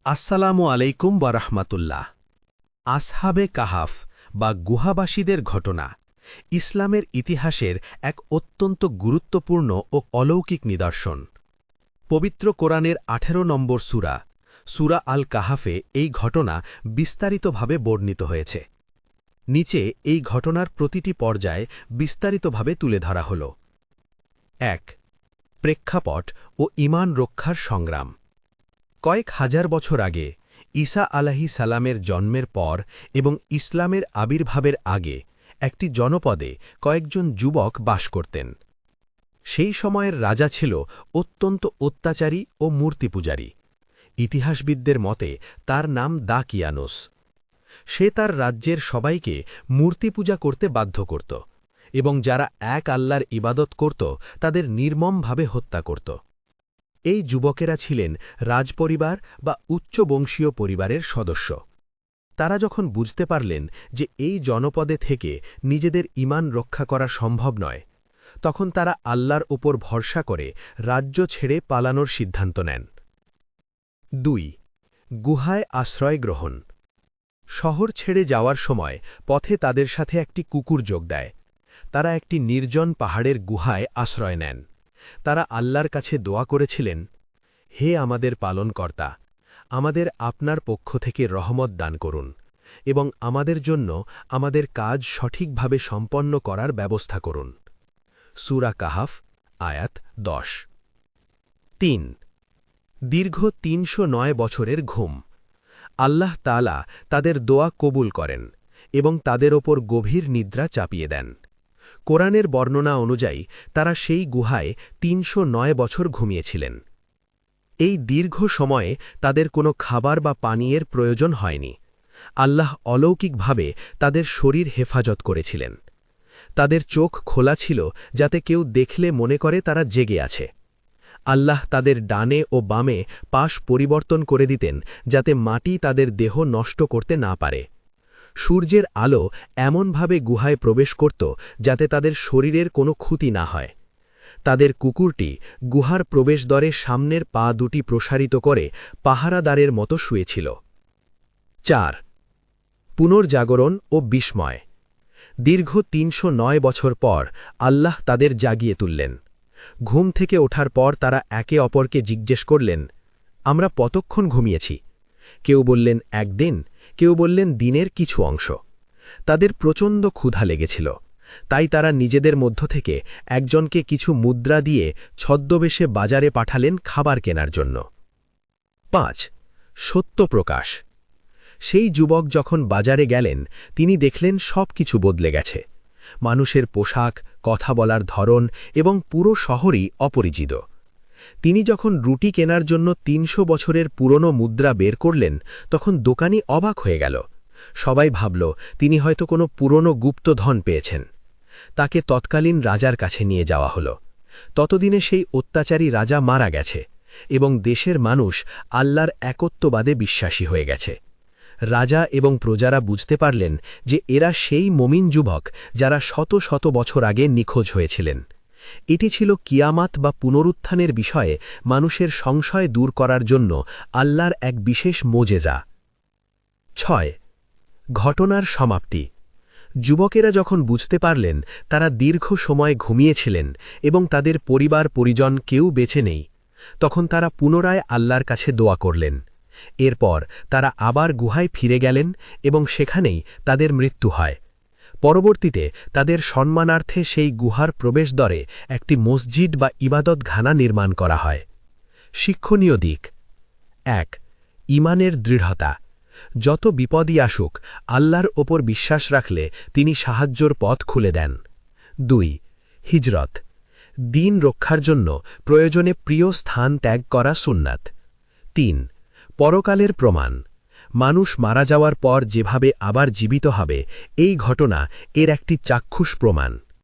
আসসালামু আলাইকুম ওয়ারাহমাতুল্লাহ। আসহাবে কাহাফ বা গুহাবাসীদের ঘটনা ইসলামের ইতিহাসের এক অত্যন্ত গুরুত্বপূর্ণ ও অলৌকিক নিদর্শন। পবিত্র কোরআনের ১৮ নম্বর সূরা, সূরা আল কাহাফে এই ঘটনা বিস্তারিতভাবে বর্ণিত হয়েছে। নিচে এই ঘটনার প্রতিটি পর্যায়ে বিস্তারিতভাবে তুলে ধরা হল। ১. প্রেক্ষাপট ও ঈমান রক্ষার সংগ্রাম। কয়েক হাজার বছর আগে ঈসা আলাইহিস সালামের জন্মের পর এবং ইসলামের আবির্ভাবের আগে একটি জনপদে কয়েকজন যুবক বাস করতেন। সেই সময়ের রাজা ছিল অত্যন্ত অত্যাচারী ও মূর্তিপূজারী। ইতিহাসবিদদের মতে তার নাম দাকিয়ানুস। সে তার রাজ্যের সবাইকে মূর্তিপূজা করতে বাধ্য করত এবং যারা এক আল্লাহর ইবাদত করত তাদের নির্মমভাবে হত্যা করত। এই যুবকেরা ছিলেন রাজপরিবার বা উচ্চবংশীয় পরিবারের সদস্য। তারা যখন বুঝতে পারলেন যে এই জনপদে থেকে নিজেদের ঈমান রক্ষা করা সম্ভব নয়, তখন তারা আল্লাহর উপর ভরসা করে রাজ্য ছেড়ে পালানোর সিদ্ধান্ত নেন। ২. গুহায় আশ্রয় গ্রহণ। শহর ছেড়ে যাওয়ার সময় পথে তাদের সাথে একটি কুকুর যোগ দেয়। তারা একটি নির্জন পাহাড়ের গুহায় আশ্রয় নেন। তারা আল্লাহর কাছে দোয়া করেছিলেন, হে আমাদের পালনকর্তা, আমাদের আপনার পক্ষ থেকে রহমত দান করুন এবং আমাদের জন্য আমাদের কাজ সঠিকভাবে সম্পন্ন করার ব্যবস্থা করুন। সূরা কাহাফ, আয়াত ১০। ৩. দীর্ঘ ৩০৯ বছরের ঘুম। আল্লাহ তাআলা তাদের দোয়া কবুল করেন এবং তাদের ওপর গভীর নিদ্রা চাপিয়ে দেন। কোরআনের বর্ণনা অনুযায়ী তারা সেই গুহায় ৩০৯ বছর ঘুমিয়েছিলেন। এই দীর্ঘ সময়ে তাদের কোনো খাবার বা পানীয়ের প্রয়োজন হয়নি। আল্লাহ অলৌকিকভাবে তাদের শরীর হেফাজত করেছিলেন। তাদের চোখ খোলা ছিল যাতে কেউ দেখলে মনে করে তারা জেগে আছে। আল্লাহ তাদের ডানে ও বামে পাশ পরিবর্তন করে দিতেন যাতে মাটি তাদের দেহ নষ্ট করতে না পারে। সূর্যের আলো এমনভাবে গুহায় প্রবেশ করত যাতে তাদের শরীরের কোনো ক্ষতি না হয়। তাদের কুকুরটি গুহার প্রবেশদ্বারে সামনের পা দুটি প্রসারিত করে পাহারাদারের মতো শুয়েছিল। ৪. পুনর্জাগরণ ও বিস্ময়। দীর্ঘ ৩০৯ বছর পর আল্লাহ তাদের জাগিয়ে তুললেন। ঘুম থেকে ওঠার পর তারা একে অপরকে জিজ্ঞেস করলেন, আমরা কতক্ষণ ঘুমিয়েছি? কেউ বললেন একদিন, কেউ বললেন দিনের কিছু অংশ। তাদের প্রচণ্ড ক্ষুধা লেগেছিল, তাই তারা নিজেদের মধ্য থেকে একজনকে কিছু মুদ্রা দিয়ে ছদ্মবেশে বাজারে পাঠালেন খাবার কেনার জন্য। ৫. সত্য প্রকাশ। সেই যুবক যখন বাজারে গেলেন তিনি দেখলেন সব কিছু বদলে গেছে। মানুষের পোশাক, কথা বলার ধরন এবং পুরো শহরই অপরিচিত। তিনি যখন রুটি কেনার জন্য ৩০০ বছরের পুরনো মুদ্রা বের করলেন তখন দোকানি অবাক হয়ে গেল। সবাই ভাবল তিনি হয়তো কোনো পুরনো গুপ্তধন পেয়েছেন। তাকে তৎকালীন রাজার কাছে নিয়ে যাওয়া হলো। ততদিনে সেই অত্যাচারী রাজা মারা গেছে এবং দেশের মানুষ আল্লাহর একত্ববাদে বিশ্বাসী হয়ে গেছে। রাজা এবং প্রজারা বুঝতে পারলেন যে এরা সেই মমিন যুবক যারা শত শত বছর আগে নিখোঁজ হয়েছিলেন। এটি ছিল কিয়ামাত বা পুনরুত্থানের বিষয়ে মানুষের সংশয় দূর করার জন্য আল্লাহর এক বিশেষ মোজেজা। ৬. ঘটনার সমাপ্তি। যুবকেরা যখন বুঝতে পারলেন তারা দীর্ঘ সময় ঘুমিয়েছিলেন এবং তাদের পরিবার পরিজন কেউ বেঁচে নেই, তখন তারা পুনরায় আল্লাহর কাছে দোয়া করলেন। এরপর তারা আবার গুহায় ফিরে গেলেন এবং সেখানেই তাদের মৃত্যু হয়। পরবর্তীতে তাদের সম্মানার্থে সেই গুহার প্রবেশদ্বারে একটি মসজিদ বা ইবাদতখানা নির্মাণ করা হয়। শিক্ষণীয় দিক। ১. ঈমানের দৃঢ়তা। যত বিপদই আসুক আল্লাহর ওপর বিশ্বাস রাখলে তিনি সাহায্যর পথ খুলে দেন। ২. হিজরত। দ্বীন রক্ষার জন্য প্রয়োজনে প্রিয় স্থান ত্যাগ করা সুন্নাত। ৩. পরকালের প্রমাণ। মানুষ মারা যাওয়ার পর যেভাবে আবার জীবিত হবে এই ঘটনা এর একটি চাক্ষুষ প্রমাণ।